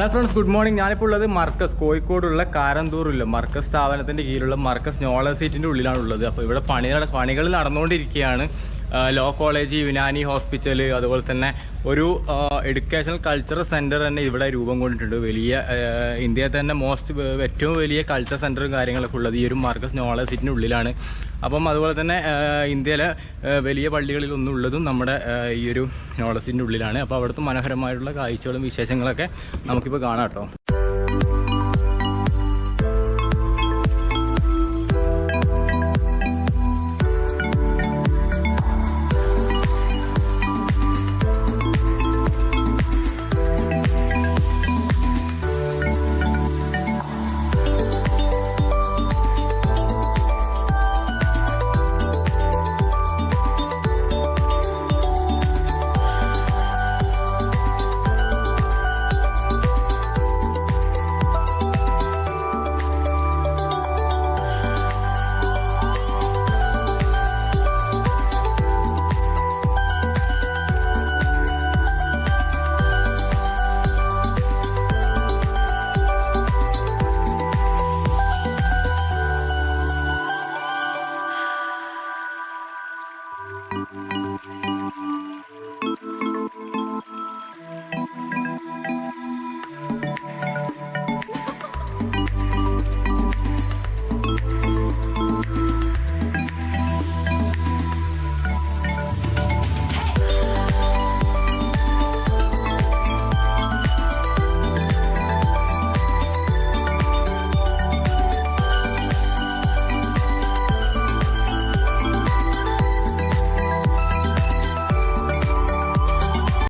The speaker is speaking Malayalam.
Hello friends, good morning. ഞാനിപ്പോൾ ഉള്ളത് മർക്കസ്, കോഴിക്കോടുള്ള കാരന്തൂറില്ല മർക്കസ് സ്ഥാപനത്തിൻ്റെ കീഴിലുള്ള മർക്കസ് നോളജ് സീറ്റിൻ്റെ ഉള്ളിലാണ് ഉള്ളത്. അപ്പോൾ ഇവിടെ പണികൾ നടന്നുകൊണ്ടിരിക്കുകയാണ്. ലോ കോളേജ്, യുനാനി ഹോസ്പിറ്റൽ, അതുപോലെ തന്നെ ഒരു എഡ്യൂക്കേഷണൽ കൾച്ചറൽ സെൻറ്റർ തന്നെ ഇവിടെ രൂപം കൊണ്ടിട്ടുണ്ട്. വലിയ ഇന്ത്യയിൽ തന്നെ ഏറ്റവും വലിയ കൾച്ചർ സെൻറ്ററും കാര്യങ്ങളൊക്കെ ഉള്ളത് ഈ ഒരു മർക്കസ് നോളജ് സീറ്റിൻ്റെ ഉള്ളിലാണ്. അപ്പം അതുപോലെ തന്നെ ഇന്ത്യയിലെ വലിയ പള്ളികളിലൊന്നും ഉള്ളതും നമ്മുടെ ഈ ഒരു നോളജ് സീറ്റിൻ്റെ ഉള്ളിലാണ്. അപ്പോൾ അവിടുത്തെ മനോഹരമായിട്ടുള്ള കാഴ്ചകളും വിശേഷങ്ങളൊക്കെ നമുക്കിപ്പോൾ കാണാം കേട്ടോ.